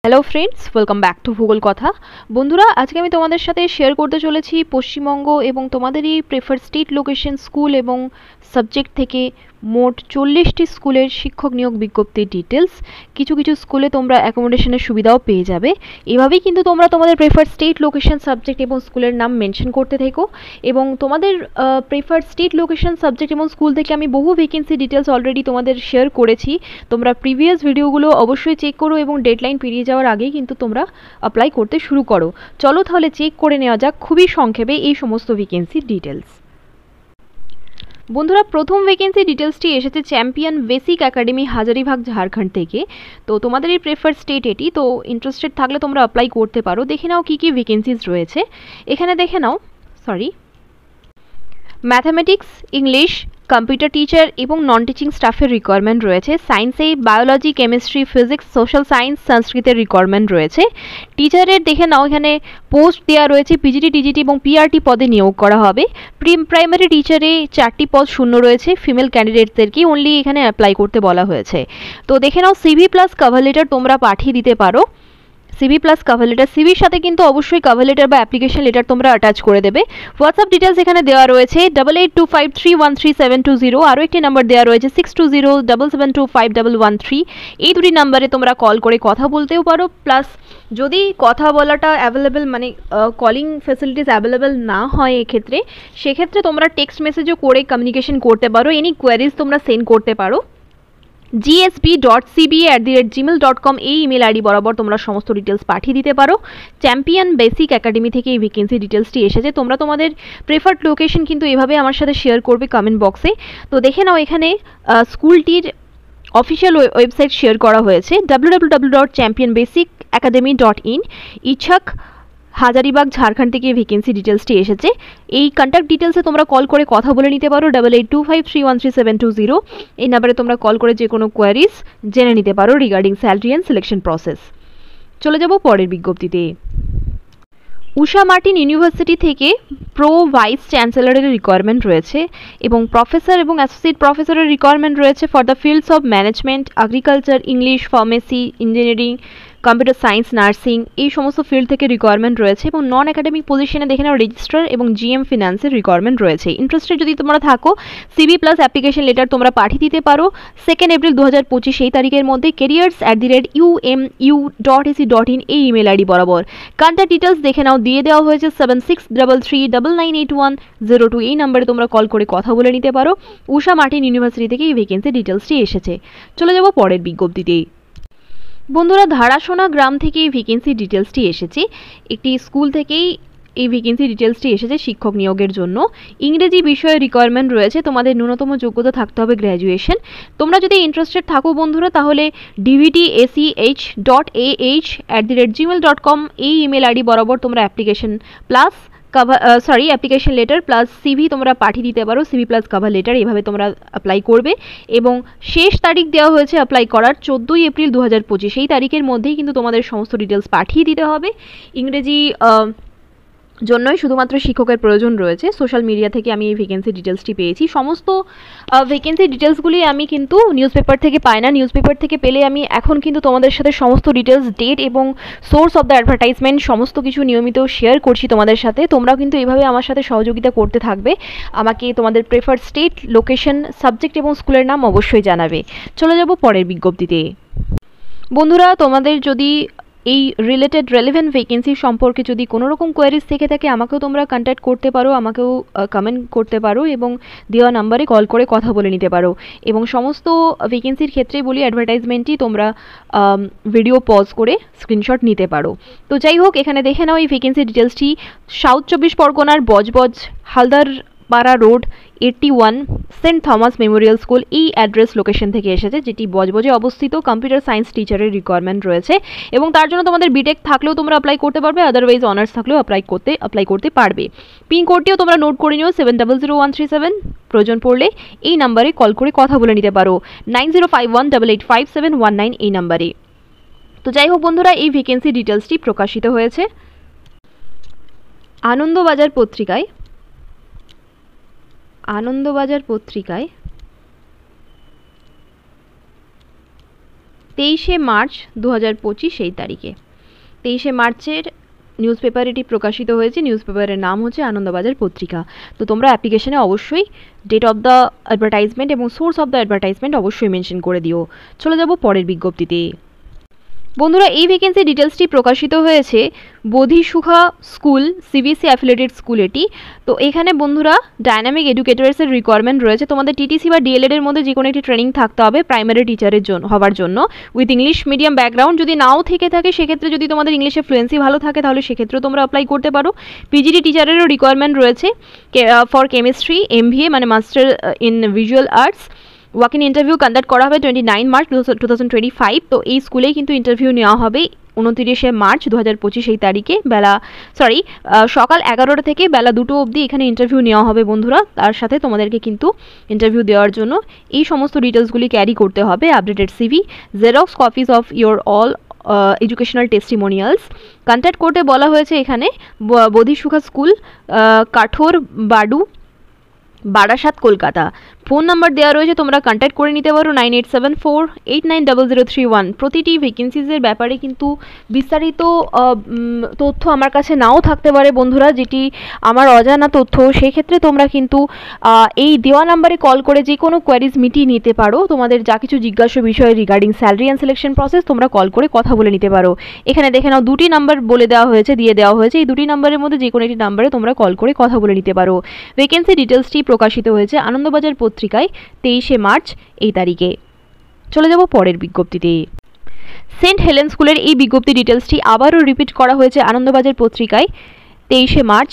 Hello friends, welcome back to ভূগোল কথা। বন্ধুরা, আজকে আমি তোমাদের সাথে শেয়ার করতে চলেছি পশ্চিমবঙ্গ এবং তোমাদেরই প্রেফার স্টেট লোকেশন স্কুল এবং সাবজেক্ট থেকে মোট 40টি স্কুলের শিক্ষক নিয়োগ বিজ্ঞপ্তির ডিটেলস। কিছু কিছু স্কুলে তোমরা অ্যাকোমোডেশনের সুবিধাও পেয়ে যাবে। এভাবেই কিন্তু তোমরা তোমাদের প্রেফার স্টেট লোকেশন সাবজেক্ট এবং স্কুলের নাম মেনশন করতে থেকো। এবং তোমাদের প্রেফার স্টেট লোকেশন সাবজেক্ট এবং স্কুল থেকে আমি বহু ভ্যাকেন্সি ডিটেলস অলরেডি তোমাদের শেয়ার করেছি। তোমরা প্রিভিয়াস ভিডিওগুলো অবশ্যই চেক করো এবং ডেডলাইন পেরিয়ে যাওয়ার আগেই কিন্তু তোমরা অ্যাপ্লাই করতে শুরু করো। চলো তাহলে চেক করে নেওয়া যাক খুবই সংক্ষেপে এই সমস্ত ভ্যাকেন্সির ডিটেলস। বন্ধুরা, প্রথম ভ্যাকেন্সি ডিটেলসটি এসেছে champion basic academy Hazaribagh Jharkhand থেকে। তো তোমাদের এই প্রেফার স্টেট এটি, তো ইন্টারেস্টেড থাকলে তোমরা অ্যাপ্লাই করতে পারো। দেখে নাও কী কী ভ্যাকেন্সিজ রয়েছে এখানে। দেখে নাও, ম্যাথামেটিক্স, ইংলিশ, কম্পিউটার টিচার এবং নন টিচিং স্টাফের রিকোয়ারমেন্ট রয়েছে। সায়েন্সে biology, chemistry, physics, social science, সংস্কৃতের রিকোয়ারমেন্ট রয়েছে। টিচারের দেখে নাও এখানে পোস্ট দেওয়া রয়েছে পিজিটি, টিজিটি এবং পিআরটি পদে নিয়োগ করা হবে। প্রাইমারি টিচারে 4টি পদ শূন্য রয়েছে। ফিমেল ক্যান্ডিডেটদেরকেই অনলি এখানে অ্যাপ্লাই করতে বলা হয়েছে। তো দেখে নাও সিভি প্লাস কভার লেটার তোমরা পাঠিয়ে দিতে পারো। সিভি প্লাস কভার লেটার, সিভির সাথে কিন্তু অবশ্যই কভার লেটার বা অ্যাপ্লিকেশন লেটার তোমরা অ্যাটাচ করে দেবে। হোয়াটসঅ্যাপ ডিটেলস এখানে দেওয়া রয়েছে 8825313720। আরও একটি নাম্বার দেওয়া রয়েছে 6207725113। এই দুটি নাম্বারে তোমরা কল করে কথা বলতেও পারো। প্লাস যদি কথা বলাটা অ্যাভেলেবেল মানে কলিং ফ্যাসিলিটিস অ্যাভেলেবেল না হয় এক্ষেত্রে, সেক্ষেত্রে তোমরা টেক্সট মেসেজও করে কমিউনিকেশন করতে পারো। এনি কোয়ারিজ তোমরা সেন্ড করতে পারো gsb.cba@gmail.com এই ইমেল আইডি বরাবর তোমরা সমস্ত ডিটেলস পাঠিয়ে দিতে পারো। চ্যাম্পিয়ন বেসিক একাডেমি থেকে এই ভ্যাকেন্সি ডিটেলসটি এসেছে। তোমরা তোমাদের প্রেফার্ড লোকেশন কিন্তু এভাবে আমার সাথে শেয়ার করবে কমেন্ট বক্সে। তো দেখে নাও এখানে স্কুলটির অফিসিয়াল ওয়েবসাইট শেয়ার করা হয়েছে www.championbasicacademy.in। ইচ্ছাক হাজারিবাগ ঝাড়খণ্ড থেকে ভ্যাকেন্সি ডিটেলসটি এসেছে। এই কন্ট্যাক্ট ডিটেলসে তোমরা কল করে কথা বলে নিতে পারো 8825313720। এই নাম্বারে তোমরা কল করে যে কোনো কোয়ারিজ জেনে নিতে পারো regarding salary and selection process. চলে যাব পরের বিজ্ঞপ্তিতে। উষা মার্টিন ইউনিভার্সিটি থেকে প্রো ভাইস চ্যান্সেলরের রিকোয়ারমেন্ট রয়েছে এবং প্রফেসর এবং অ্যাসোসিয়েট প্রফেসরের রিকোয়ারমেন্ট রয়েছে for the fields of management, agriculture, English, pharmacy, engineering, computer science, nursing এই সমস্ত ফিল্ড থেকে রিকোয়ারমেন্ট রয়েছে। এবং নন একাডেমিক পজিশনে দেখে নাও রেজিস্ট্রার এবং জিএম ফিনান্সের রিকোয়ারমেন্ট রয়েছে। ইন্টারেস্টেড যদি তোমরা থাকো সিভি প্লাস অ্যাপ্লিকেশন লেটার তোমরা পাঠিয়ে দিতে পারো 2 এপ্রিল 2025 এই তারিখের মধ্যে careers@umu.ac.in এই ইমেল আইডি বরাবর। কন্ট্যাক্ট ডিটেলস দেখে নাও দিয়ে দেওয়া হয়েছে 7633998102 এই নাম্বারে তোমরা কল করে কথা বলে নিতে পারো। উষা মার্টিন ইউনিভার্সিটি থেকে এই ভ্যাকেন্সি ডিটেলসটি এসেছে। চলে যাব পরের বিজ্ঞপ্তিতে। বন্ধুরা, ধারাসোনা গ্রাম থেকে এই ভ্যাকেন্সি ডিটেলসটি এসেছে। একটি স্কুল থেকেই এই ভ্যাকেন্সি ডিটেলসটি এসেছে শিক্ষক নিয়োগের জন্য। ইংরেজি বিষয়ে রিকোয়ারমেন্ট রয়েছে। তোমাদের ন্যূনতম যোগ্যতা থাকতে হবে গ্র্যাজুয়েশন। তোমরা যদি ইন্টারেস্টেড থাকো বন্ধুরা তাহলে dvtach.ah@gmail.com এই ইমেল আইডি বরাবর তোমরা application plus application letter plus CV তোমরা পাঠিয়ে দিতে পারো। সিভি প্লাস কভার লেটার এইভাবে তোমরা অ্যাপ্লাই করবে এবং শেষ তারিখ দেওয়া হয়েছে অ্যাপ্লাই করার 14 এপ্রিল 2025 এই তারিখের মধ্যেই কিন্তু তোমাদের সমস্ত ডিটেলস পাঠিয়ে দিতে হবে। ইংরেজি জন্যই শুধুমাত্র শিক্ষকের প্রয়োজন রয়েছে। সোশ্যাল মিডিয়া থেকে আমি এই ভ্যাকেন্সি ডিটেলসটি পেয়েছি। সমস্ত ভ্যাকেন্সি ডিটেলসগুলি আমি কিন্তু নিউজ পেপার থেকে পাই না। নিউজ পেপার থেকে পেলে আমি এখন কিন্তু তোমাদের সাথে সমস্ত ডিটেলস, ডেট এবং সোর্স অফ দ্য অ্যাডভার্টাইজমেন্ট সমস্ত কিছু নিয়মিত শেয়ার করছি তোমাদের সাথে। তোমরাও কিন্তু এইভাবে আমার সাথে সহযোগিতা করতে থাকবে। আমাকে তোমাদের প্রেফার্ড স্টেট, লোকেশন, সাবজেক্ট এবং স্কুলের নাম অবশ্যই জানাবে। চলে যাব পরের বিজ্ঞপ্তিতে। বন্ধুরা, তোমাদের যদি এই রিলেটেড রেলেভেন্ট ভ্যাকেন্সি সম্পর্কে যদি কোনো রকম কোয়ারিজ থেকে থাকে আমাকেও তোমরা কন্ট্যাক্ট করতে পারো, আমাকেও কমেন্ট করতে পারো এবং দেওয়া নাম্বারে কল করে কথা বলে নিতে পারো। এবং সমস্ত ভ্যাকেন্সির ক্ষেত্রে বলি অ্যাডভার্টাইজমেন্টই তোমরা ভিডিও পজ করে স্ক্রিনশট নিতে পারো। তো যাই হোক, এখানে দেখে নাও এই ভ্যাকেন্সি ডিটেলসটি সাউথ 24 পরগনার Budge Budge Haldar Para road 81 Saint Thomas memorial school এই অ্যাড্রেস লোকেশন থেকে এসেছে, যেটি বজবজে অবস্থিত। কম্পিউটার সায়েন্স টিচারের রিকোয়ারমেন্ট রয়েছে এবং তার জন্য তোমাদের বিটেক থাকলেও তোমরা অ্যাপ্লাই করতে পারবে, আদারওয়াইজ অনার্স থাকলেও অ্যাপ্লাই করতে পারবে। পিনকোডটিও তোমরা নোট করে নিও 700137। প্রয়োজন পড়লে এই নাম্বারে কল করে কথা বলে নিতে পারো 9051885719 এই নাম্বারে। তো যাই হোক বন্ধুরা, এই ভ্যাকেন্সি ডিটেলসটি প্রকাশিত হয়েছে আনন্দবাজার পত্রিকায় 23শে মার্চ 2025 এই তারিখে। 23শে মার্চের নিউজ পেপার এটি প্রকাশিত হয়েছে। নিউজ পেপারের নাম হচ্ছে আনন্দবাজার পত্রিকা। তো তোমরা অ্যাপ্লিকেশনে অবশ্যই ডেট অফ দ্য অ্যাডভার্টাইজমেন্ট এবং সোর্স অফ দ্য অ্যাডভার্টাইজমেন্ট অবশ্যই মেনশন করে দিও। চলে যাব পরের বিজ্ঞপ্তিতে। বন্ধুরা, এই ভ্যাকেন্সি ডিটেলসটি প্রকাশিত হয়েছে বোধিসুখা স্কুল, সিবিএসসি অ্যাফিলিয়েটেড স্কুল এটি। তো এখানে বন্ধুরা ডাইনামিক এডুকেটরসের রিকোয়ারমেন্ট রয়েছে। তোমাদের টিটিসি বা ডিএলএড এর মধ্যে যে কোনো একটি ট্রেনিং থাকতে হবে প্রাইমারি টিচারের জন্য হওয়ার জন্য, উইথ ইংলিশ মিডিয়াম ব্যাকগ্রাউন্ড। যদি নাও থেকে থাকে সেক্ষেত্রে যদি তোমাদের ইংলিশে ফ্লুয়েন্সি ভালো থাকে তাহলে সেক্ষেত্রেও তোমরা অ্যাপ্লাই করতে পারো। পিজিডি টিচারেরও রিকোয়ারমেন্ট রয়েছে ফর কেমিস্ট্রি, MVA মানে master in visual arts. Walk in interview conduct করা হবে 29 মার্চ 2025। তো এই স্কুলেই কিন্তু ইন্টারভিউ নেওয়া হবে 29শে মার্চ 2025 এই তারিখে সকাল 11টা থেকে বেলা 2টো অবধি এখানে ইন্টারভিউ নেওয়া হবে বন্ধুরা। তার সাথে তোমাদেরকে কিন্তু ইন্টারভিউ দেওয়ার জন্য এই সমস্ত ডিটেলসগুলি ক্যারি করতে হবে। Updated CV, xerox copies of your all educational testimonials. Contact করতে বলা হয়েছে এখানে Bodhisukha school, Kathor Badu, Barasat, Kolkata. Phone number দেওয়া রয়েছে, তোমরা কন্ট্যাক্ট করে নিতে পারো 9874890031। প্রতিটি ভ্যাকেন্সিজের ব্যাপারে কিন্তু বিস্তারিত তথ্য আমার কাছে নাও থাকতে পারে বন্ধুরা, যেটি আমার অজানা তথ্য। সেক্ষেত্রে তোমরা কিন্তু এই দেওয়া নাম্বারে কল করে যে কোনো কোয়ারিজ মিটিয়ে নিতে পারো। তোমাদের যা কিছু জিজ্ঞাসা বিষয় regarding salary and selection process তোমরা কল করে কথা বলে নিতে পারো। এখানে দেখে নাও দুটি নাম্বার দিয়ে দেওয়া হয়েছে। এই দুটি নাম্বারের মধ্যে যে কোনো একটি নাম্বারে তোমরা কল করে কথা বলে নিতে পারো। ভ্যাকেন্সি ডিটেলসটি প্রকাশিত হয়েছে আনন্দবাজার পত্রিকায় 23শে মার্চ এই তারিখে। চলে যাব পরের বিজ্ঞপ্তিতে। সেন্ট হেলেন স্কুলের এই বিজ্ঞপ্তি ডিটেলসটি আবারও রিপিট করা হয়েছে আনন্দবাজার পত্রিকায় 23শে মার্চ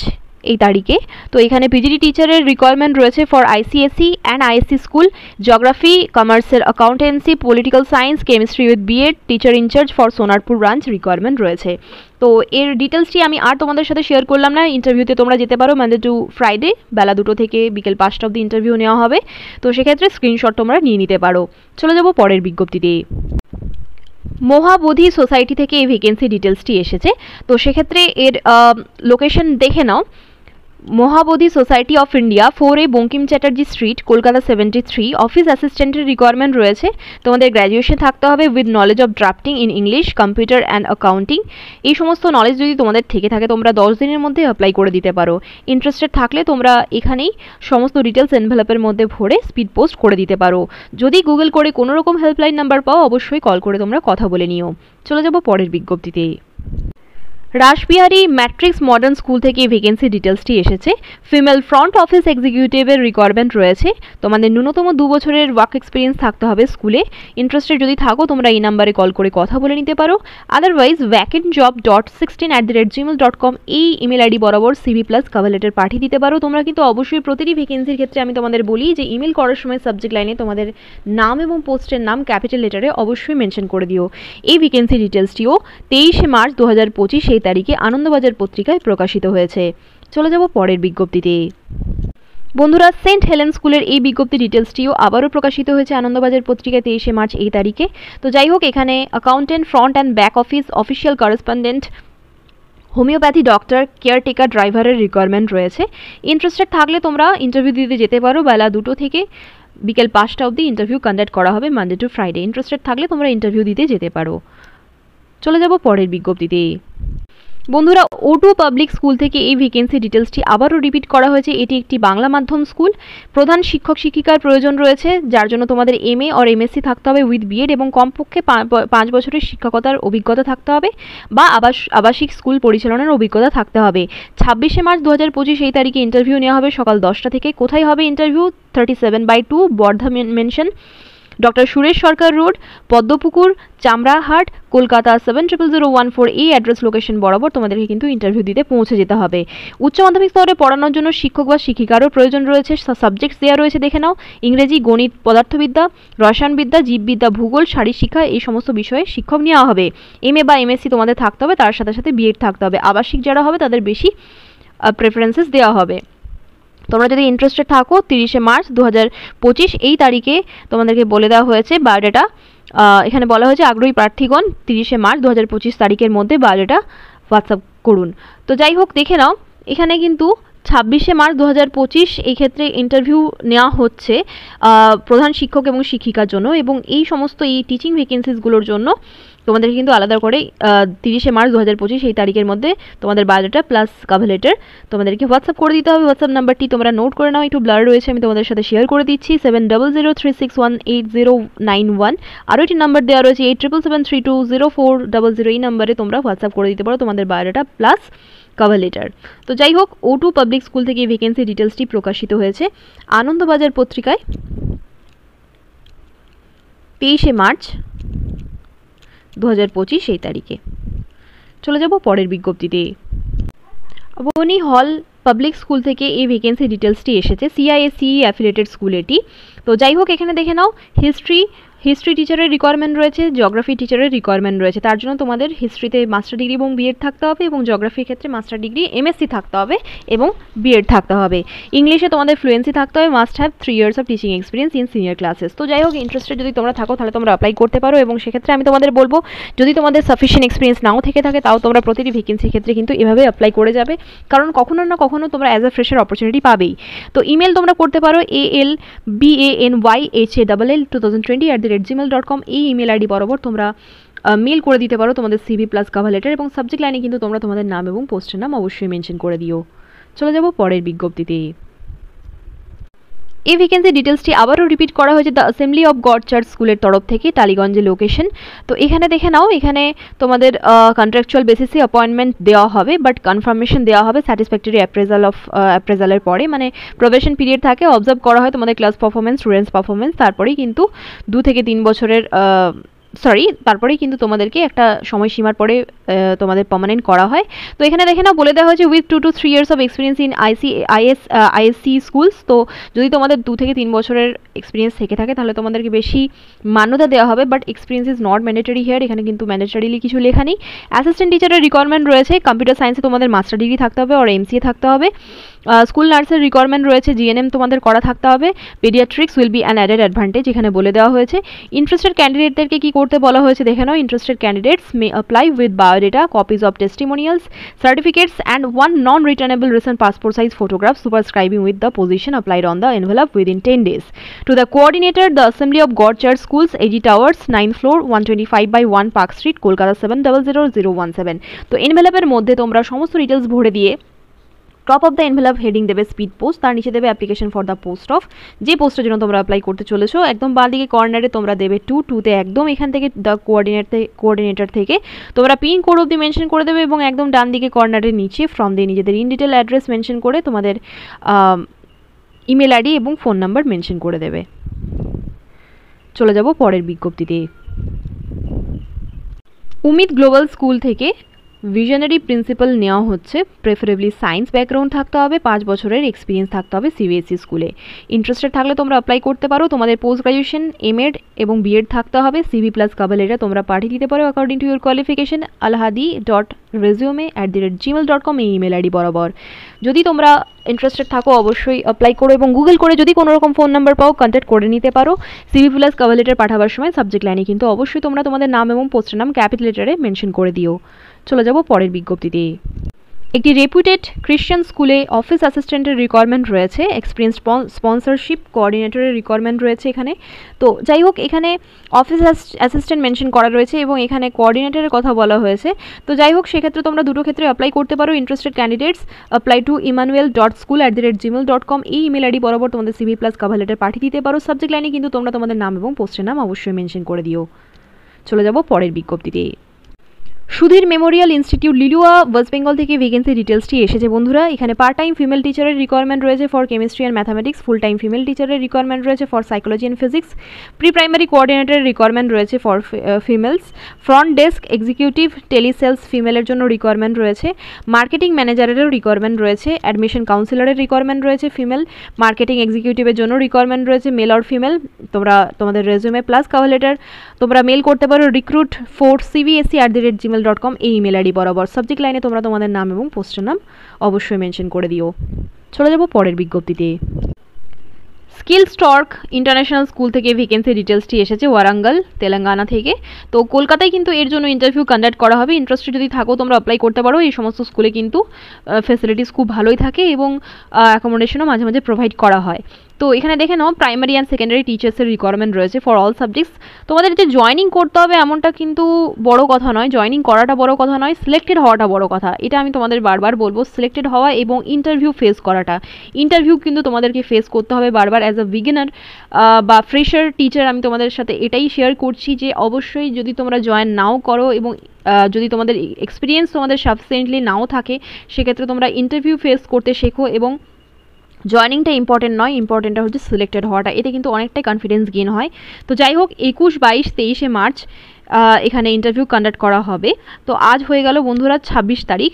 এই তারিখে। তো এখানে পিজিডি টিচারের রিকোয়ারমেন্ট রয়েছে for ICSE and ISC school, geography, commercial accountancy, political science, chemistry with BEd, teacher in charge for Sonarpur branch requirement রয়েছে। তো এর ডিটেলসটি আমি আর তোমাদের সাথে শেয়ার করলাম না। ইন্টারভিউতে তোমরা যেতে পারো মানডে টু ফ্রাইডে বেলা 2টো থেকে বিকেল 5টা অবধি ইন্টারভিউ নেওয়া হবে। তো সেক্ষেত্রে স্ক্রিনশট তোমরা নিয়ে নিতে পারো। চলে যাব পরের বিজ্ঞপ্তিতে। মহাবোধি সোসাইটি থেকে এই ভ্যাকেন্সি ডিটেলসটি এসেছে। তো সেক্ষেত্রে এর লোকেশন দেখে নাও। Mahabodhi society of India, 4A Bankim Chatterjee street, Kolkata 73। Office অ্যাসিস্ট্যান্টের রিকোয়ারমেন্ট রয়েছে। তোমাদের গ্র্যাজুয়েশন থাকতে হবে with knowledge of drafting in English, computer and accounting. এই সমস্ত নলেজ যদি তোমাদের থেকে থাকে তোমরা 10 দিনের মধ্যে অ্যাপ্লাই করে দিতে পারো। ইন্টারেস্টেড থাকলে তোমরা এখানেই সমস্ত ডিটেলস এনভেলপের মধ্যে ভরে স্পিড পোস্ট করে দিতে পারো। যদি গুগল করে কোনো রকম হেল্পলাইন নাম্বার পাও অবশ্যই কল করে তোমরা কথা বলে নিও। চলে যাব পরের বিজ্ঞপ্তিতে। রাসবিহারী ম্যাট্রিক্স মডার্ন স্কুল থেকে ভ্যাকেন্সি ডিটেলসটি এসেছে। ফিমেল ফ্রন্ট অফিস এক্সিকিউটিভের রিকোয়ারমেন্ট রয়েছে। তোমাদের ন্যূনতম 2 বছরের ওয়ার্ক এক্সপিরিয়েন্স থাকতে হবে স্কুলে। ইন্টারেস্টেড যদি থাকো তোমরা এই নাম্বারে কল করে কথা বলে নিতে পারো। আদারওয়াইজ vacantjob.16@gmail.com এই ইমেল আইডি বরাবর CV প্লাস কভার লেটার পাঠিয়ে দিতে পারো। তোমরা কিন্তু অবশ্যই প্রতিটি ভ্যাকেন্সির ক্ষেত্রে আমি তোমাদের বলি যে ইমেল করার সময় সাবজেক্ট লাইনে তোমাদের নাম এবং পোস্টের নাম ক্যাপিটাল লেটারে অবশ্যই মেনশন করে দিও। এই ভ্যাকেন্সি ডিটেলসটিও 23শে মার্চ 2025 এই তারিখে আনন্দবাজার পত্রিকায় প্রকাশিত হয়েছে। চলে যাব পরের বিজ্ঞপ্তিতে। বন্ধুরা, সেন্ট হেলেন স্কুলের এই বিজ্ঞপ্তি ডিটেলসটিও আবারও প্রকাশিত হয়েছে আনন্দবাজার পত্রিকায় 23শে মার্চ এই তারিখে। তো যাই হোক, এখানে accountant, front and back office, official correspondent, homeopathy doctor, caretaker, ড্রাইভারের রিকোয়ারমেন্ট রয়েছে। ইন্টারেস্টেড থাকলে তোমরা ইন্টারভিউ দিতে যেতে পারো। বেলা 2টো থেকে বিকেল 5টা অবধি ইন্টারভিউ কন্ডাক্ট করা হবে মানডে টু ফ্রাইডে। ইন্টারেস্টেড থাকলে তোমরা ইন্টারভিউ দিতে যেতে পারো। চলে যাব পরের বিজ্ঞপ্তিতে। বন্ধুরা, O2 পাবলিক স্কুল থেকে এই ভ্যাকেন্সি ডিটেলসটি আবারও রিপিট করা হয়েছে। এটি একটি বাংলা মাধ্যম স্কুল। প্রধান শিক্ষক শিক্ষিকার প্রয়োজন রয়েছে, যার জন্য তোমাদের MA অর MSc থাকতে হবে উইথ বিএড এবং কমপক্ষে 5 বছরের শিক্ষকতার অভিজ্ঞতা থাকতে হবে বা আবাসিক স্কুল পরিচালনার অভিজ্ঞতা থাকতে হবে। 26শে মার্চ 2025 এই তারিখে ইন্টারভিউ নেওয়া হবে সকাল 10টা থেকে। কোথায় হবে ইন্টারভিউ? 37/2 বর্ধা মেনশন, ডক্টর সুরেশ সরকার রোড, পদ্মপুকুর, চামড়াহাট, কলকাতা 700014। এই অ্যাড্রেস লোকেশন বরাবর তোমাদেরকে কিন্তু ইন্টারভিউ দিতে পৌঁছে যেতে হবে। উচ্চ মাধ্যমিক স্তরে পড়ানোর জন্য শিক্ষক বা শিক্ষিকারও প্রয়োজন রয়েছে। সাবজেক্টস দেওয়া রয়েছে দেখে নাও। ইংরেজি, গণিত, পদার্থবিদ্যা, রসায়নবিদ্যা, জীববিদ্যা, ভূগোল, শারীরশিক্ষা এই সমস্ত বিষয়ে শিক্ষক নেওয়া হবে। MA বা MSc তোমাদের থাকতে হবে, তার সাথে সাথে বিএড থাকতে হবে। আবাসিক যারা হবে তাদের বেশি প্রেফারেন্সেস দেওয়া হবে। তোমরা যদি ইন্টারেস্টেড থাকো 30শে মার্চ 2025 এই তারিখে তোমাদেরকে বলে দেওয়া হয়েছে বায়োডাটা। এখানে বলা হয়েছে আগ্রহী প্রার্থীগণ 30শে মার্চ 2025 তারিখের মধ্যে বায়োডাটা হোয়াটসঅ্যাপ করুন। তো যাই হোক, দেখে নাও এখানে কিন্তু মার্চ 2025 এই ক্ষেত্রে ইন্টারভিউ নেওয়া হচ্ছে প্রধান শিক্ষক এবং শিক্ষিকার জন্য, এবং এই সমস্ত এই টিচিং ভ্যাকেন্সিসগুলোর জন্য তোমাদেরকে কিন্তু আলাদা করে 30 মার্চ 2025 এই তারিখের মধ্যে তোমাদের বায়োডাটা প্লাস কভার লেটার তোমাদেরকে হোয়াটসঅ্যাপ করে দিতে হবে। হোয়াটসঅ্যাপ নাম্বারটি তোমরা নোট করে নাও, একটু ব্লার রয়েছে, আমি তোমাদের সাথে শেয়ার করে দিচ্ছি 7003618091। আরও একটি নাম্বার দেওয়া রয়েছে 8773204000, এই নাম্বারে তোমরা হোয়াটসঅ্যাপ করে দিতে পারো তোমাদের বায়োডাটা প্লাস কভার লেটার। তো যাই হোক, O2 পাবলিক স্কুল থেকে এই ভ্যাকেন্সি ডিটেলসটি প্রকাশিত হয়েছে আনন্দবাজার পত্রিকায় 23 মার্চ 2025 এই তারিখে। চলে যাব পরের বিজ্ঞপ্তিতে। বনি হল পাবলিক স্কুল থেকে এই ভ্যাকেন্সি ডিটেলসটি এসেছে, CISCE অ্যাফিলিয়েটেড স্কুল এটি। তো যাই হোক, এখানে দেখে নাও হিস্ট্রি টিচারের রিকোয়ারমেন্ট রয়েছে, জিওগ্রাফি টিচারের রিকোয়ারমেন্ট রয়েছে। তার জন্য তোমাদের হিস্ট্রিতে মাস্টার ডিগ্রি এবং বিএড থাকতে হবে, এবং জিওগ্রাফির ক্ষেত্রে মাস্টার ডিগ্রি MSc থাকতে হবে এবং বিএড থাকতে হবে। ইংলিশে তোমাদের ফ্লুয়েন্সি থাকতে হবে, must have 3 years of teaching experience in senior classes. তো যাই হোক, ইন্টারেস্টেড যদি তোমরা থাকো তাহলে তোমরা অ্যাপ্লাই করতে পারো, এবং সেক্ষেত্রে আমি তোমাদের বলবো যদি তোমাদের সাফিসিয়েন্ট এক্সপিরিয়েন্স নাও থেকে থাকে তাও তোমরা প্রতিটি ভ্যাকেন্সির ক্ষেত্রে কিন্তু এভাবে অ্যাপ্লাই করে যাবে, কারণ কখনো না কখনো তোমরা অ্যাজ এ ফ্রেশার অপরচুনিটি পাবেই। তো ইমেল তোমরা করতে পারো ALBANYHALL2020@gmail.com, এই ইমেল আইডি বরাবর তোমরা মেল করে দিতে পারো তোমাদের CV প্লাস কভার লেটার, এবং সাবজেক্ট লাইনে কিন্তু তোমরা তোমাদের নাম এবং পোস্টের নাম অবশ্যই মেনশন করে দিও। চলে যাব পরের বিজ্ঞপ্তিতে। এই ভ্যাকেন্সি ডিটেলসটি আবারও রিপিট করা হয়েছে the assembly of god church স্কুলের তরফ থেকে, টালিগঞ্জে লোকেশন। তো এখানে দেখে নাও, এখানে তোমাদের কন্ট্রাকচুয়াল বেসিসে অ্যাপয়েন্টমেন্ট দেওয়া হবে, বাট কনফার্মেশন দেওয়া হবে স্যাটিসফ্যাক্টরি অ্যাপ্রেজালের পরে, মানে প্রবেশন পিরিয়ড থাকে, অবজার্ভ করা হয় তোমাদের ক্লাস পারফরমেন্স, স্টুডেন্টস পারফরমেন্স, তারপরেই কিন্তু 2 থেকে 3 বছরের তারপরেই কিন্তু তোমাদেরকে একটা সময়সীমার পরে তোমাদের পার্মানেন্ট করা হয়। তো এখানে দেখে না বলে দেওয়া হয়েছে with 2 to 3 years of experience in ISC schools. তো যদি তোমাদের 2 থেকে 3 বছরের এক্সপিরিয়েন্স থেকে থাকে তাহলে তোমাদেরকে বেশি মান্যতা দেওয়া হবে, but experience is not mandatory here, এখানে কিন্তু ম্যান্ডেটরিলি কিছু লেখা নেই। অ্যাসিস্ট্যান্ট টিচারের রিকোয়ারমেন্ট রয়েছে, কম্পিউটার সায়েন্সে তোমাদের মাস্টার ডিগ্রি থাকতে হবে আর MCA থাকতে হবে। স্কুল নার্সের রিকোয়ারমেন্ট রয়েছে, GNM তোমাদের করা থাকতে হবে। Paediatrics will be an added advantage, এখানে বলে দেওয়া হয়েছে। ইন্টারেস্টেড ক্যান্ডিডেটদেরকে কি করতে বলা হয়েছে দেখে নাও, interested candidates may apply with biodata, copies of testimonials, certificates and one non-returnable recent passport size photograph superscribing with the position applied on the envelope within 10 days. To the coordinator, the Assembly of God Church Schools, AG Towers, 9th floor, 125/1 Park Street, Kolkata 700017। তো এনভেলপের মধ্যে তোমরা সমস্ত details ভরে দিয়ে top of the envelope heading দেবে speed post, তার নিচে দেবে application for the post of, যে পোস্টের জন্য তোমরা অ্যাপ্লাই করতে চলেছো। একদম বাঁ দিকে কর্নারে তোমরা দেবে 2 একদম এখান থেকে দ্য কোঅর্ডিনেটর থেকে তোমরা পিন কোড অবধি মেনশন করে দেবে, এবং একদম ডান দিকে কর্নারের নিচে ফ্রম দিয়ে নিজেদের ইন ডিটেল অ্যাড্রেস মেনশন করে তোমাদের ইমেল আইডি এবং ফোন নাম্বার মেনশন করে দেবে। চলে যাব পরের বিজ্ঞপ্তিতে। উমিদ গ্লোবাল স্কুল থেকে ভিশনারি প্রিন্সিপাল নেওয়া হচ্ছে, প্রেফারেবলি সায়েন্স ব্যাকগ্রাউন্ড থাকতে হবে, 5 বছরের এক্সপিরিয়েন্স থাকতে হবে CBSE স্কুলে। ইন্টারেস্টেড থাকলে তোমরা অ্যাপ্লাই করতে পারো, তোমাদের পোস্ট গ্রাজুয়েশন, MEd এবং বিএড থাকতে হবে। CV প্লাস কভার লেটার তোমরা পাঠিয়ে দিতে পারো according to your qualification alhadi.resume@gmail.com, এই ইমেল আইডি বরাবর। যদি তোমরা ইন্টারেস্টেড থাকো অবশ্যই অ্যাপ্লাই করো, এবং গুগল করে যদি কোনো রকম ফোন নাম্বার পাও কন্ট্যাক্ট করে নিতে পারো। CV প্লাস কভার লেটার পাঠাবার সময় সাবজেক্ট লাইনে কিন্তু অবশ্যই তোমরা তোমাদের নাম এবং পোস্টের নাম ক্যাপিটাল লেটারে মেনশন করে দিও। চলে যাব পরের বিজ্ঞপ্তিতে। একটি রেপুটেড খ্রিশ্চান স্কুলে অফিস অ্যাসিস্ট্যান্টের রিকোয়ারমেন্ট রয়েছে, এক্সপিরিয়েন্স স্পন্সরশিপ কোঅর্ডিনেটরের রিকোয়ারমেন্ট রয়েছে এখানে। তো যাই হোক, এখানে অফিস অ্যাসিস্ট্যান্ট মেনশন করা রয়েছে এবং এখানে কোঅর্ডিনেটরের কথা বলা হয়েছে। তো যাই হোক, সেক্ষেত্রে তোমরা দুটো ক্ষেত্রে অ্যাপ্লাই করতে পারো। Interested candidates apply to emmanuel.school@gmail.com, এই ইমেল আইডি বরাবর তোমাদের CV প্লাস কভার লেটার পাঠিয়ে দিতে পারো। সাবজেক্ট লাইনে কিন্তু তোমরা তোমাদের নাম এবং পোস্টের নাম অবশ্যই মেনশন করে দিও। চলে যাব পরের বিজ্ঞপ্তিতে। Sudhir memorial institute Liluah West Bengal থেকে ভ্যাকেন্সি ডিটেলসটি এসেছে বন্ধুরা। এখানে পার্ট টাইম ফিমেল টিচারের রিকোয়ারমেন্ট রয়েছে for chemistry and mathematics, full time female টিচারের রিকোয়ারমেন্ট রয়েছে for psychology and physics, pre primary কোঅর্ডিনেটরের রিকোয়ারমেন্ট রয়েছে for females, front desk executive telesales ফিমেলের জন্য রিকোয়ারমেন্ট রয়েছে, মার্কেটিং ম্যানেজারেরও রিকোয়ারমেন্ট রয়েছে, অ্যাডমিশন কাউন্সিলরের রিকোয়ারমেন্ট রয়েছে ফিমেল, মার্কেটিং এক্সিকিউটিভের জন্য রিকোয়ারমেন্ট রয়েছে মেল অর ফিমেল। তোমরা তোমাদের রেজিউমে প্লাস কভার লেটার তোমরা মেল করতে পারো recruit4cbse@gmail.com, এই ইমেল আইডি বরাবর। সাবজেক্ট লাইনে তোমরা তোমাদের নাম এবং পোস্টের নাম অবশ্যই মেনশন করে দিও। চলে যাব পরের বিজ্ঞপ্তিতে। স্কিল স্টর্ক ইন্টারন্যাশনাল স্কুল থেকে ভ্যাকেন্সি ডিটেলসটি এসেছে ওয়ারাঙ্গল তেলেঙ্গানা থেকে। তো কলকাতায় কিন্তু এর জন্য ইন্টারভিউ কন্ডাক্ট করা হবে। ইন্টারেস্টেড যদি থাকো তোমরা অ্যাপ্লাই করতে পারো। এই সমস্ত স্কুলে কিন্তু ফ্যাসিলিটিস খুব ভালোই থাকে এবং অ্যাকোমোডেশনও মাঝে মাঝে প্রোভাইড করা হয়। তো এখানে দেখে নাও প্রাইমারি অ্যান্ড সেকেন্ডারি টিচার্সের রিকোয়ারমেন্ট রয়েছে ফর অল সাবজেক্টস। তোমাদের যে জয়েনিং করতে হবে এমনটা কিন্তু বড় কথা নয়, জয়েনিং করাটা বড় কথা নয়, সিলেক্টেড হওয়াটা বড় কথা। এটা আমি তোমাদের বারবার বলবো, সিলেক্টেড হওয়া এবং ইন্টারভিউ ফেস করাটা। ইন্টারভিউ কিন্তু তোমাদেরকে ফেস করতে হবে বারবার। অ্যাজ আ বিগিনার বা ফ্রেশার টিচার আমি তোমাদের সাথে এটাই শেয়ার করছি যে অবশ্যই যদি তোমরা জয়েন নাও করো এবং যদি তোমাদের এক্সপিরিয়েন্স তোমাদের সাফিসিয়েন্টলি নাও থাকে, সেক্ষেত্রে তোমরা ইন্টারভিউ ফেস করতে শেখো। এবং জয়েনিংটা ইম্পর্টেন্ট নয়, ইম্পর্টেন্টটা হচ্ছে সিলেক্টেড হওয়াটা। এতে কিন্তু অনেকটাই কনফিডেন্স গেইন হয়। তো যাই হোক, 21, 22, 23 মার্চ এখানে ইন্টারভিউ কন্ডাক্ট করা হবে। তো আজ হয়ে গেল বন্ধুরা 24 তারিখ,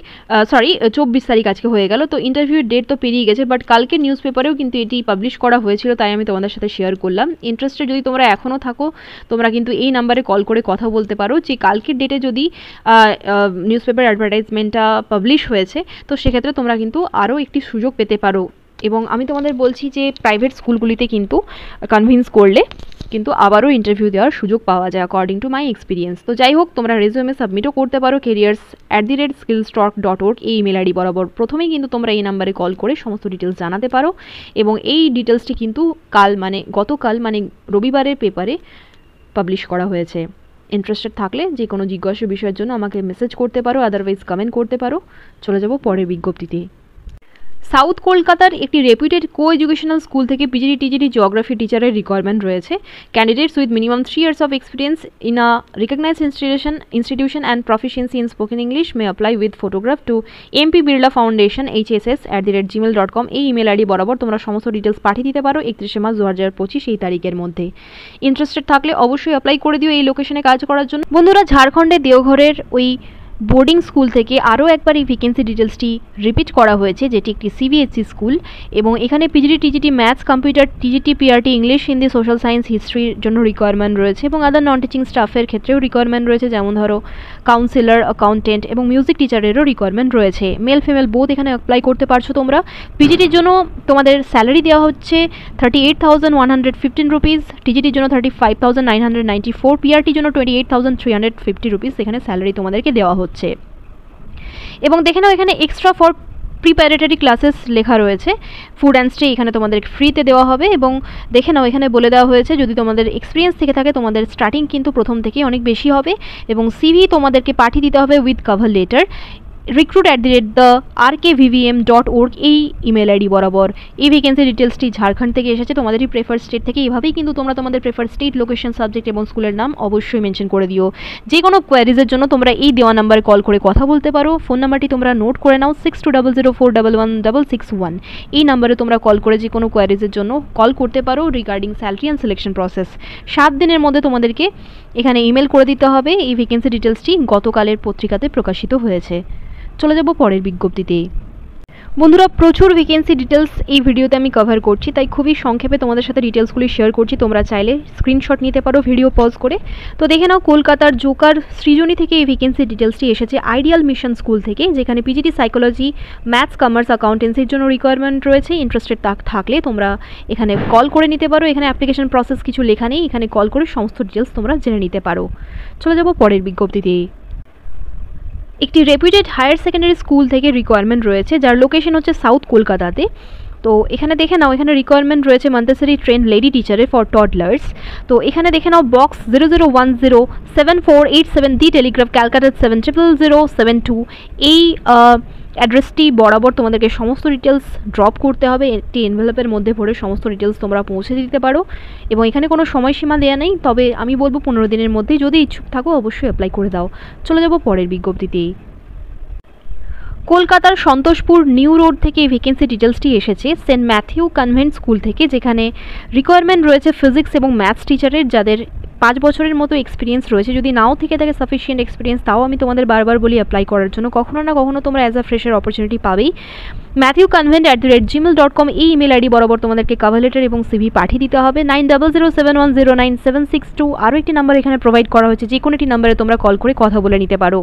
24 তারিখ আজকে হয়ে গেল। তো ইন্টারভিউর ডেট তো পেরিয়ে গেছে, বাট কালকে নিউজ পেপারেও কিন্তু এটি পাবলিশ করা হয়েছিল, তাই আমি তোমাদের সাথে শেয়ার করলাম। ইন্টারেস্টেড যদি তোমরা এখনও থাকো তোমরা কিন্তু এই নাম্বারে কল করে কথা বলতে পারো যে কালকের ডেটে যদি নিউজ পেপার অ্যাডভার্টাইজমেন্টটা পাবলিশ হয়েছে, তো সেক্ষেত্রে তোমরা কিন্তু আরও একটি সুযোগ পেতে পারো। এবং আমি তোমাদের বলছি যে প্রাইভেট স্কুলগুলিতে কিন্তু কনভিন্স করলে কিন্তু আবারও ইন্টারভিউ দেওয়ার সুযোগ পাওয়া যায় অ্যাকর্ডিং টু মাই এক্সপিরিয়েন্স। তো যাই হোক, তোমরা রেজিউমে সাবমিটও করতে পারো careers@skillstalk.org এই ইমেল আইডি বরাবর। প্রথমেই কিন্তু তোমরা এই নাম্বারে কল করে সমস্ত ডিটেলস জানাতে পারো। এবং এই ডিটেলসটি কিন্তু গতকাল মানে রবিবারের পেপারে পাবলিশ করা হয়েছে। ইন্টারেস্টেড থাকলে যে কোনো জিজ্ঞাসা বিষয়ের জন্য আমাকে মেসেজ করতে পারো, আদারওয়াইজ কমেন্ট করতে পারো। চলে যাব পরের বিজ্ঞপ্তিতে। সাউথ কলকাতার একটি রেপুটেড কো এডুকেশনাল স্কুল থেকে পিজিটি টিজিটি জিওগ্রাফি টিচারের রিকোয়ারমেন্ট রয়েছে। Candidates with minimum 3 years of experience in a recognised institution and proficiency in spoken English may apply with photograph to MP Birla Foundation hss@gmail.com এই email ID বরাবর তোমরা সমস্ত details পাঠিয়ে দিতে পারো 31 মার্চ 2025 এই তারিখের মধ্যে। ইন্টারেস্টেড থাকলে অবশ্যই অ্যাপ্লাই করে দিও এই লোকেশনে কাজ করার জন্য। বন্ধুরা, ঝাড়খণ্ডে দেওঘরের ওই বোর্ডিং স্কুল থেকে আরও একবার এই ভ্যাকেন্সি ডিটেলসটি রিপিট করা হয়েছে, যেটি একটি CBSE স্কুল। এবং এখানে PGT TGT maths, computer, TGT PRT, English, Hindi, social science, হিস্ট্রির জন্য রিকোয়ারমেন্ট রয়েছে। এবং আদার নন টিচিং স্টাফের ক্ষেত্রেও রিকোয়ারমেন্ট রয়েছে, যেমন ধরো কাউন্সিলর, অ্যাকাউন্টেন্ট এবং মিউজিক টিচারেরও রিকোয়ারমেন্ট রয়েছে। মেল ফিমেল বোথ এখানে অ্যাপ্লাই করতে পারছো তোমরা। পিজিটির জন্য তোমাদের স্যালারি দেওয়া হচ্ছে 38,115 রুপিস, টিজিটির জন্য 35,994, PRTর জন্য 28,350 রুপিস এখানে স্যালারি তোমাদেরকে দেওয়া হচ্ছে। এবং দেখে নাও এখানে এক্সট্রা ফর প্রিপারেটরি ক্লাসেস লেখা রয়েছে। ফুড অ্যান্ড স্টে এখানে তোমাদের ফ্রিতে দেওয়া হবে। এবং দেখে নাও এখানে বলে দেওয়া হয়েছে যদি তোমাদের এক্সপিরিয়েন্স থেকে থাকে তোমাদের স্টার্টিং কিন্তু প্রথম থেকেই অনেক বেশি হবে। এবং CV তোমাদেরকে পাঠিয়ে দিতে হবে উইথ কভার লেটার recruit@the.rkvvm.org এই ইমেল আইডি বরাবর। এই ভ্যাকেন্সি ডিটেলসটি ঝাড়খণ্ড থেকে এসেছে, তোমাদেরই প্রেফার স্টেট থেকে। এইভাবেই কিন্তু তোমরা তোমাদের প্রেফার স্টেট, লোকেশন, সাবজেক্ট এবং স্কুলের নাম অবশ্যই মেনশন করে দিও। যে কোনো কোয়ারিজের জন্য তোমরা এই দেওয়া নাম্বারে কল করে কথা বলতে পারো। ফোন নাম্বারটি তোমরা নোট করে নাও 6200411661। এই নাম্বারে তোমরা কল করে যে কোনো কোয়ারিজের জন্য কল করতে পারো regarding salary and selection process. 7 দিনের মধ্যে তোমাদেরকে এখানে ইমেল করে দিতে হবে। এই ভ্যাকেন্সি ডিটেলসটি গতকালের পত্রিকাতে প্রকাশিত হয়েছে। চলে যাব পরের বিজ্ঞপ্তিতে। বন্ধুরা, প্রচুর ভ্যাকেন্সি ডিটেলস এই ভিডিওতে আমি কভার করছি, তাই খুবই সংক্ষেপে তোমাদের সাথে ডিটেলসগুলি শেয়ার করছি। তোমরা চাইলে স্ক্রিনশট নিতে পারো ভিডিও পজ করে। তো দেখে নাও কলকাতার জোকার সৃজনী থেকে এই ভ্যাকেন্সি ডিটেলসটি এসেছে আইডিয়াল মিশন স্কুল থেকে, যেখানে পিজিটি সাইকোলজি, ম্যাথস, কমার্স, অ্যাকাউন্টেন্সির জন্য রিকোয়ারমেন্ট রয়েছে। ইন্টারেস্টেড থাকলে তোমরা এখানে কল করে নিতে পারো। এখানে অ্যাপ্লিকেশন প্রসেস কিছু লেখা নেই, এখানে কল করে সমস্ত ডিটেলস তোমরা জেনে নিতে পারো। চলে যাব পরের বিজ্ঞপ্তিতে। একটি রেপুটেড হায়ার সেকেন্ডারি স্কুল থেকে রিকোয়ারমেন্ট রয়েছে, যার লোকেশন হচ্ছে সাউথ কলকাতাতে। তো এখানে দেখে নাও এখানে রিকোয়ারমেন্ট রয়েছে মন্তেসরি ট্রেন্ড লেডি টিচারের ফর টডলার্স। তো এখানে দেখে নাও বক্স 00107487 দি টেলিগ্রাফ, ক্যালকাটা 700072 এই অ্যাড্রেসটি বরাবর তোমাদেরকে সমস্ত ডিটেলস ড্রপ করতে হবে। একটি এনভেলপের মধ্যে ভরে সমস্ত ডিটেলস তোমরা পৌঁছে দিতে পারো। এবং এখানে কোনো সময়সীমা দেওয়া নেই, তবে আমি বলবো 15 দিনের মধ্যেই যদি ইচ্ছুক থাকো অবশ্যই অ্যাপ্লাই করে দাও। চলে যাব পরের বিজ্ঞপ্তিতে। কলকাতার সন্তোষপুর নিউ রোড থেকে এই ভ্যাকেন্সি ডিটেলসটি এসেছে সেন্ট ম্যাথিউ কনভেন্ট স্কুল থেকে, যেখানে রিকোয়ারমেন্ট রয়েছে ফিজিক্স এবং ম্যাথস টিচারের, যাদের 5 বছরের মতো এক্সপিরিয়েন্স রয়েছে। যদি নাও থেকে থাকে সাফিসিয়েন্ট এক্সপিরিয়েন্স, তাও আমি তোমাদের বারবার বলি অ্যাপ্লাই করার জন্য। কখনো না কখনো তোমরা অ্যাজ আ ফ্রেশার অপরচুনিটি পাবেই। matthewconvent@gmail.com এই ইমেল আইডি বরাবর তোমাদেরকে কভার লেটার এবং CV পাঠিয়ে দিতে হবে। 9007109762 আরও একটি নাম্বার এখানে প্রোভাইড করা হয়েছে, যে কোনো একটি নাম্বারে তোমরা কল করে কথা বলে নিতে পারো।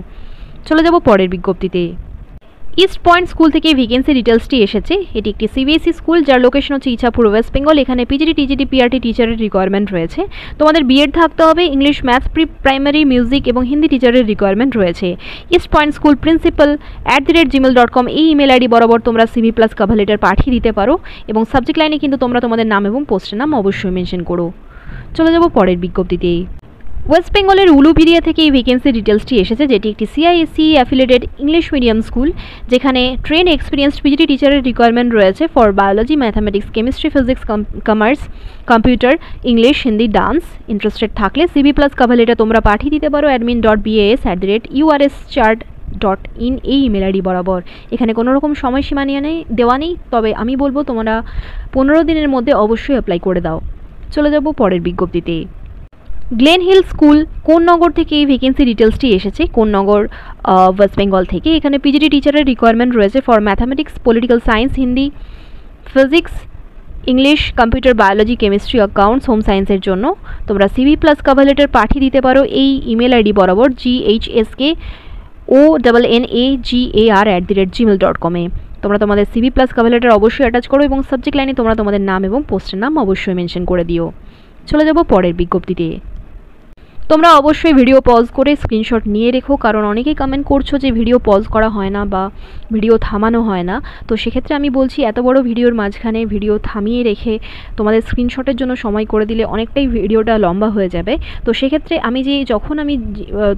চলে যাব পরের বিজ্ঞপ্তিতে। ইস্ট পয়েন্ট স্কুল থেকে ভ্যাকেন্সি ডিটেলসটি এসেছে। এটি একটি সিবিএসই স্কুল, যার লোকেশন হচ্ছে ইছাপুর, ওয়েস্ট বেঙ্গল। এখানে পিজিটি, টিজিটি, পিআরটি টিচারের রিকোয়ারমেন্ট রয়েছে। তোমাদের বিএড থাকতে হবে, ইংলিশ, ম্যাথস, প্রাইমারি, মিউজিক এবং হিন্দি টিচারের রিকোয়ারমেন্ট রয়েছে। East point school principal @gmail.com এই ইমেল আইডি বরাবর তোমরা সিভি প্লাস কভার লেটার পাঠিয়ে দিতে পারো এবং সাবজেক্ট লাইনে কিন্তু তোমরা তোমাদের নাম এবং পোস্টের নাম অবশ্যই মেনশন করো। চলে যাব পরের বিজ্ঞপ্তিতে। ওয়েস্ট বেঙ্গলের উলুবেড়িয়া থেকে এই ভ্যাকেন্সি ডিটেলসটি এসেছে, যেটি একটি CISC affiliated English medium school, যেখানে ট্রেন এক্সপিরিয়েন্সড পিজিটি টিচারের রিকোয়ারমেন্ট রয়েছে for biology, mathematics, chemistry, physics, commerce, computer, English, Hindi, dance. Interested থাকলে সিভি প্লাস কভার লেটার তোমরা পাঠিয়ে দিতে পারো admin.bas@urschart.in এই ইমেল আইডি বরাবর। এখানে কোনো রকম সময়সীমা দেওয়া নেই, তবে আমি বলবো তোমরা 15 দিনের মধ্যে অবশ্যই অ্যাপ্লাই করে দাও। চলে যাব পরের বিজ্ঞপ্তিতে। গ্লেন হিল স্কুল কোন্নগর থেকে এই ভ্যাকেন্সি ডিটেলসটি এসেছে, কোন্নগর, ওয়েস্ট বেঙ্গল থেকে। এখানে পিজিটি টিচারের রিকোয়ারমেন্ট রয়েছে for mathematics, political science, Hindi, physics, English, computer, biology, chemistry, accounts, home সায়েন্সের জন্য তোমরা সিভি প্লাস কভার লেটার পাঠিয়ে দিতে পারো এই ইমেল আইডি বরাবর ghskonagar@gmail.com এ। তোমরা তোমাদের সিভি প্লাস কভার লেটার অবশ্যই অ্যাটাচ করো এবং সাবজেক্ট লাইনে তোমরা তোমাদের নাম এবং পোস্টের নাম অবশ্যই মেনশন করে দিও। চলে যাব পরের বিজ্ঞপ্তিতে। তোমরা অবশ্যই ভিডিও পজ করে স্ক্রিনশট নিয়ে রেখো, কারণ অনেকেই কমেন্ট করছো যে ভিডিও পজ করা হয় না বা ভিডিও থামানো হয় না। তো সেক্ষেত্রে আমি বলছি, এত বড় ভিডিওর মাঝখানে ভিডিও থামিয়ে রেখে তোমাদের স্ক্রিনশটের জন্য সময় করে দিলে অনেকটাই ভিডিওটা লম্বা হয়ে যাবে। তো সেক্ষেত্রে যখন আমি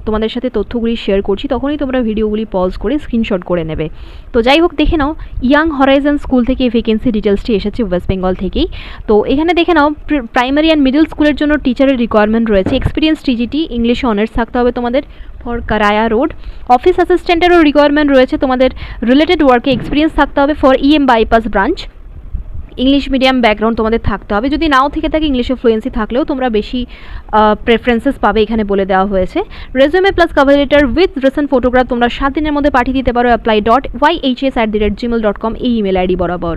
তোমাদের সাথে তথ্যগুলি শেয়ার করছি, তখনই তোমরা ভিডিওগুলি পজ করে স্ক্রিনশট করে নেবে। তো যাই হোক, দেখে নাও, ইয়াং হরাইজন স্কুল থেকে ভ্যাকেন্সি ডিটেলসটি এসেছে ওয়েস্ট বেঙ্গল থেকেই। তো এখানে দেখে নাও, প্রাইমারি অ্যান্ড মিডল স্কুলের জন্য টিচারের রিকোয়ারমেন্ট রয়েছে। এক্সপিরিয়েন্স টিজিটি, ইংলিশে অনার্স থাকতে হবে তোমাদের, ফর কারায়া রোড। অফিস অ্যাসিস্ট্যান্টেরও রিকোয়ারমেন্ট রয়েছে, তোমাদের রিলেটেড ওয়ার্কে এক্সপিরিয়েন্স থাকতে হবে for EM Bypass branch. English medium background তোমাদের থাকতে হবে, যদি নাও থেকে থাকে ইংলিশে ফ্লুয়েন্সি থাকলেও তোমরা বেশি প্রেফারেন্সেস পাবে, এখানে বলে দেওয়া হয়েছে। Resume plus cover letter with recent photograph তোমরা 7 দিনের মধ্যে পাঠিয়ে দিতে পারো apply.yhs@gmail.com এই ইমেল আইডি বরাবর।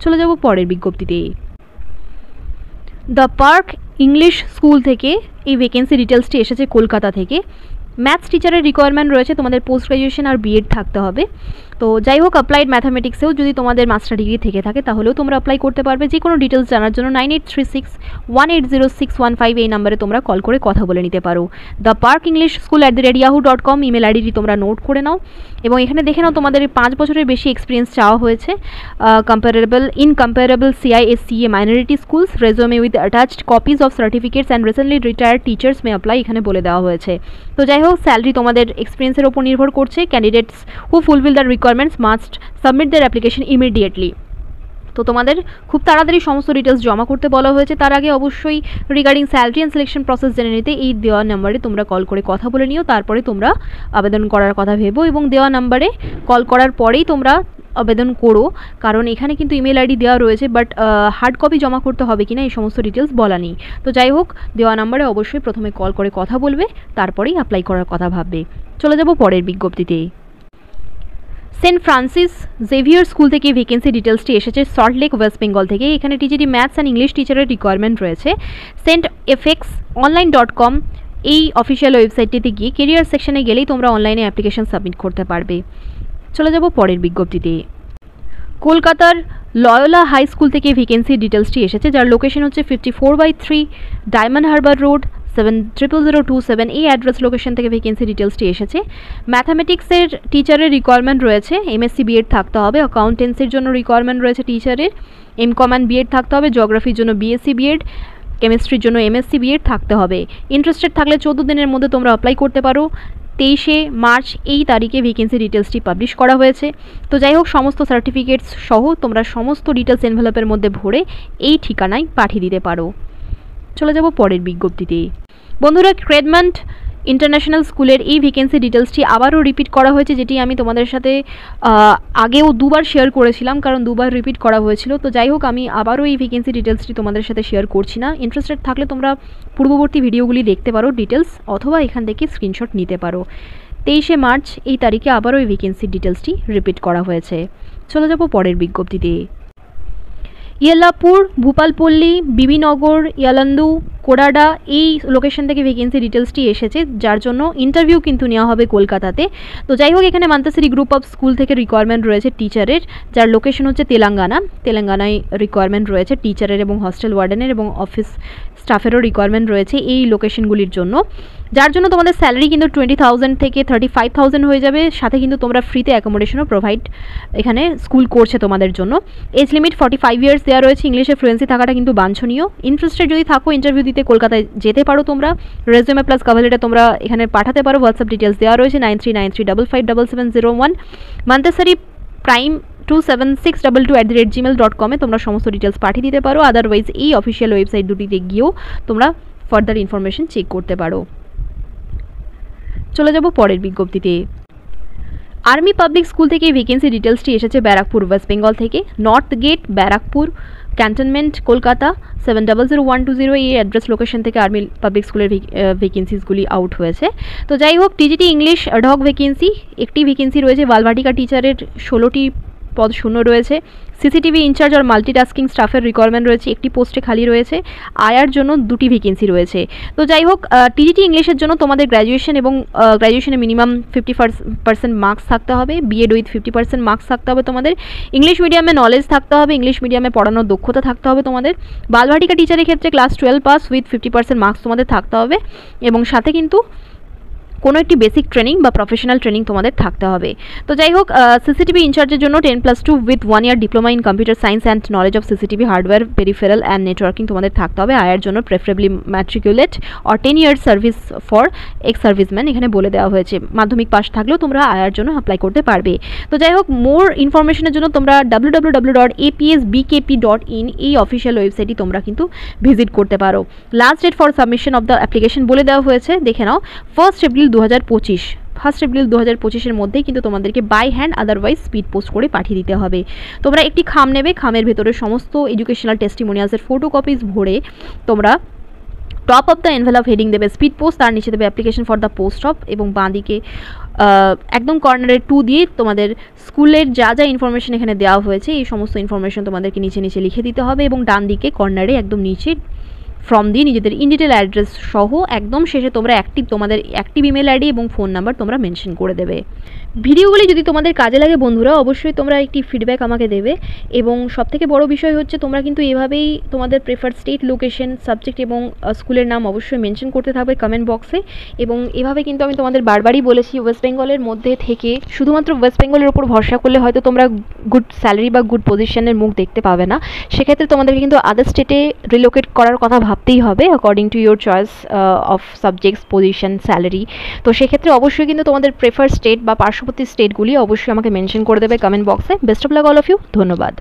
চলে যাব পরের বিজ্ঞপ্তিতে। দ্য পার্ক ইংলিশ স্কুল থেকে এই ভ্যাকেন্সি ডিটেলসটি এসেছে কলকাতা থেকে। ম্যাথস টিচারের রিকোয়ারমেন্ট রয়েছে, তোমাদের পোস্ট গ্রাজুয়েশন আর বিএড থাকতে হবে। তো যাই হোক, অ্যাপ্লাইড ম্যাথামেটিক্সেও যদি তোমাদের মাস্টার ডিগ্রি থেকে থাকে তাহলেও তোমরা অ্যাপ্লাই করতে পারবে। যে কোনো ডিটেলস জানার জন্য 9836180615 এই নাম্বারে তোমরা কল করে কথা বলে নিতে পারো। The park English school @yahoo.com email আইডিটি তোমরা নোট করে নাও এবং এখানে দেখে নাও, তোমাদের 5 বছরের বেশি এক্সপিরিয়েন্স চাওয়া হয়েছে। Comparable CISCA minority schools, resume with attached copies of certificates and recently retired teachers may apply এখানে বলে দেওয়া হয়েছে। তো যাই হোক, স্যালারি তোমাদের এক্সপিরিয়েন্সের ওপর নির্ভর করছে। Candidates who fulfil the requirements must submit their application immediately. তো তোমাদের খুব তাড়াতাড়ি সমস্ত ডিটেলস জমা করতে বলা হয়েছে। তার আগে অবশ্যই regarding salary and selection process জেনে নিতে এই দেওয়া নাম্বারে তোমরা কল করে কথা বলে নিও, তারপরে তোমরা আবেদন করার কথা ভেবো এবং দেওয়া নাম্বারে কল করার পরেই তোমরা আবেদন করো, কারণ এখানে কিন্তু ইমেল আইডি দেওয়া রয়েছে, বাট হার্ড কপি জমা করতে হবে কিনা এই সমস্ত ডিটেলস বলা নেই। তো যাই হোক, দেওয়া নাম্বারে অবশ্যই প্রথমে কল করে কথা বলবে, তারপরেই অ্যাপ্লাই করার কথা ভাববে। চলে যাব পরের বিজ্ঞপ্তিতে। সেন্ট ফ্রান্সিস জেভিয়ার স্কুল থেকে ভ্যাকেন্সি ডিটেলসটি এসেছে সল্টলেক, ওয়েস্ট বেঙ্গল থেকে। এখানে টিজিটি ম্যাথস অ্যান্ড ইংলিশ টিচারের রিকোয়ারমেন্ট রয়েছে। centfxonline.com এই অফিসিয়াল ওয়েবসাইটটিতে গিয়ে কেরিয়ার সেকশনে গেলেই তোমরা অনলাইনে অ্যাপ্লিকেশন সাবমিট করতে পারবে। চলে যাব পরের বিজ্ঞপ্তিতে। কলকাতার লয়োলা হাই স্কুল থেকে ভ্যাকেন্সি ডিটেলসটি এসেছে, যার লোকেশন হচ্ছে 54/3 ডায়মন্ড হারবার রোড, 700027 এই অ্যাড্রেস লোকেশন থেকে ভ্যাকেন্সি ডিটেলসটি এসেছে। ম্যাথামেটিক্সের টিচারের রিকোয়ারমেন্ট রয়েছে, MSc বিএড থাকতে হবে। অ্যাকাউন্টেন্সির জন্য রিকোয়ারমেন্ট রয়েছে টিচারের, MCom অ্যান্ড বিএড থাকতে হবে। জিওগ্রাফির জন্য BSc বিএড, কেমিস্ট্রির জন্য MSc বিএড থাকতে হবে। ইন্টারেস্টেড থাকলে 14 দিনের মধ্যে তোমরা অ্যাপ্লাই করতে পারো। 23শে মার্চ এই তারিখে ভ্যাকেন্সি ডিটেলসটি পাবলিশ করা হয়েছে। তো যাই হোক, সমস্ত সার্টিফিকেটস সহ তোমরা সমস্ত ডিটেলস এনভেলপের মধ্যে ভরে এই ঠিকানায় পাঠিয়ে দিতে পারো। চলে যাব পরের বিজ্ঞপ্তিতে। বন্ধুরা, ক্রেডম্যান্ট ইন্টারন্যাশনাল স্কুলের এই ভ্যাকেন্সি ডিটেলসটি আবারও রিপিট করা হয়েছে, যেটি আমি তোমাদের সাথে আগেও 2বার শেয়ার করেছিলাম, কারণ 2বার রিপিট করা হয়েছিল। তো যাই হোক, আমি আবারও এই ভ্যাকেন্সি ডিটেলসটি তোমাদের সাথে শেয়ার করছি না। ইন্টারেস্টেড থাকলে তোমরা পূর্ববর্তী ভিডিওগুলি দেখতে পারো ডিটেলস, অথবা এখান থেকে স্ক্রিনশট নিতে পারো। 23শে মার্চ এই তারিখে আবারও এই ভ্যাকেন্সি ডিটেলসটি রিপিট করা হয়েছে। চলে যাব পরের বিজ্ঞপ্তিতে। ইয়েলাপুর, ভূপালপল্লী, বিবিনগর, ইয়ালান্দু, কোডাডা এই লোকেশন থেকে ভ্যাকেন্সি ডিটেলসটি এসেছে, যার জন্য ইন্টারভিউ কিন্তু নেওয়া হবে কলকাতাতে। তো যাই হোক, এখানে মান্তাসরি গ্রুপ অফ স্কুল থেকে রিকোয়ারমেন্ট রয়েছে টিচারের, যার লোকেশন হচ্ছে তেলেঙ্গানায় রিকোয়ারমেন্ট রয়েছে টিচারের এবং হস্টেল ওয়ার্ডেনের এবং অফিস স্টাফেরও রিকোয়ারমেন্ট রয়েছে এই লোকেশনগুলির জন্য, যার জন্য তোমাদের স্যালারি কিন্তু 20,000 থেকে 35,000 হয়ে যাবে। সাথে কিন্তু তোমরা ফ্রিতে অ্যাকোমোডেশনও প্রোভাইড এখানে স্কুল করছে তোমাদের জন্য। এজ লিমিট 45 ইয়ার্স দেওয়া রয়েছে। ইংলিশে ফ্লুয়েন্সি থাকাটা কিন্তু বাঞ্ছনীয়। ইন্টারেস্টেড যদি থাকো ইন্টারভিউ দিতে কলকাতায় যেতে পারো তোমরা। রেজুমে প্লাস কভার লেটার তোমরা এখানে পাঠাতে পারো। হোয়াটসঅ্যাপ ডিটেলস দেওয়া রয়েছে 9393557701। মান্তাসরি প্রাইম 27622@gmail.com তোমরা সমস্ত ডিটেলস পাঠিয়ে দিতে পারো। আদারওয়াইজ এই অফিসিয়াল ওয়েবসাইট দুটিতে গিয়েও তোমরা ফার্দার ইনফরমেশন চেক করতে পারো। চলে যাব পরের বিজ্ঞপ্তিতে। আর্মি পাবলিক স্কুল থেকে ভ্যাকেন্সি ডিটেলসটি এসেছে ব্যারাকপুর ওয়েস্ট বেঙ্গল থেকে। North Gate, Barrackpore Cantonment, Kolkata 700120 এই অ্যাড্রেস লোকেশন থেকে আর্মি পাবলিক স্কুলের ভ্যাকেন্সিসগুলি আউট হয়েছে। তো যাই হোক, টিজিটি ইংলিশ অ্যাডহক ভ্যাকেন্সি একটি ভ্যাকেন্সি রয়েছে। বালভাটিকা টিচারের 16টি পদ শূন্য রয়েছে। সিসিটিভি ইনচার্জ আর মাল্টিটাস্কিং স্টাফের রিকোয়ারমেন্ট রয়েছে, একটি পোস্টে খালি রয়েছে। আয়ার জন্য 2টি ভ্যাকেন্সি রয়েছে। তো যাই হোক, টিজিটি ইংলিশের জন্য তোমাদের গ্র্যাজুয়েশন এবং গ্র্যাজুয়েশনে মিনিমাম 50% মার্কস থাকতে হবে। বিএড উইথ 50% মার্কস থাকতে হবে তোমাদের। ইংলিশ মিডিয়ামে নলেজ থাকতে হবে, ইংলিশ মিডিয়ামে পড়ানোর দক্ষতা থাকতে হবে তোমাদের। বালভাটিকা টিচারের ক্ষেত্রে ক্লাস 12 পাস উইথ 50% মার্কস তোমাদের থাকতে হবে এবং সাথে কিন্তু কোনো একটি বেসিক ট্রেনিং বা প্রফেশনাল ট্রেনিং তোমাদের থাকতে হবে। তো যাই হোক, সিসিটিভি ইনচার্জের জন্য 10+2 with 1 year diploma in computer science and knowledge of CCTV hardware, peripheral and networking তোমাদের থাকতে হবে। আয়ার জন্য preferably matriculate or 10 years service for ex serviceman এখানে বলে দেওয়া হয়েছে। মাধ্যমিক পাস থাকলেও তোমরা আয়ার জন্য অ্যাপ্লাই করতে পারবে। তো যাই হোক, মোর ইনফরমেশনের জন্য তোমরা www.apsbkp.in এই অফিসিয়াল ওয়েবসাইটটি তোমরা কিন্তু ভিজিট করতে পারো। Last date for submission of the application বলে দেওয়া হয়েছে, দেখে নাও 1 এপ্রিল 2025। 1 এপ্রিল 2025-এর মধ্যেই কিন্তু তোমাদেরকে by hand otherwise speed post করে পাঠিয়ে দিতে হবে। তোমরা একটি খাম নেবে, খামের ভেতরে সমস্ত এডুকেশনাল টেস্টিমোনিয়ালসের ফটোকপিজ ভরে তোমরা top of the envelope heading দেবে স্পিড পোস্ট, তার নিচে দেবে application for the post of এবং বাঁ দিকে একদম কর্নারে 2 দিয়ে তোমাদের স্কুলের যা যা ইনফরমেশন এখানে দেওয়া হয়েছে এই সমস্ত ইনফরমেশন তোমাদেরকে নিচে নিচে লিখে দিতে হবে এবং ডান দিকে কর্নারে একদম নিচে ফর্ম দিয়ে নিজেদের ইনডিটেল অ্যাড্রেস সহ একদম শেষে তোমরা তোমাদের অ্যাক্টিভ ইমেল আইডি এবং ফোন নাম্বার তোমরা মেনশন করে দেবে। ভিডিওগুলি যদি তোমাদের কাজে লাগে বন্ধুরা, অবশ্যই তোমরা একটি ফিডব্যাক আমাকে দেবে এবং সবথেকে বড় বিষয় হচ্ছে তোমরা কিন্তু এভাবেই তোমাদের প্রেফার্ড স্টেট, লোকেশন, সাবজেক্ট এবং স্কুলের নাম অবশ্যই মেনশন করতে থাকবে কমেন্ট বক্সে। এবং এভাবে কিন্তু আমি তোমাদের বারবারই বলেছি, ওয়েস্ট বেঙ্গলের মধ্যে থেকে শুধুমাত্র ওয়েস্ট বেঙ্গলের উপর ভরসা করলে হয়তো তোমরা গুড স্যালারি বা গুড পজিশনের মুখ দেখতে পাবে না। সেক্ষেত্রে তোমাদেরকে কিন্তু আদার স্টেটে রিলোকেট করার কথা ভাবতেই হবে according to your choice of subjects, position, salary. তো সেক্ষেত্রে অবশ্যই কিন্তু তোমাদের প্রেফার স্টেট বা পার্শ্ববর্তী স্টেটগুলি অবশ্যই আমাকে মেনশন করে দেবে কমেন্ট বক্সে। Best of luck all of you. ধন্যবাদ।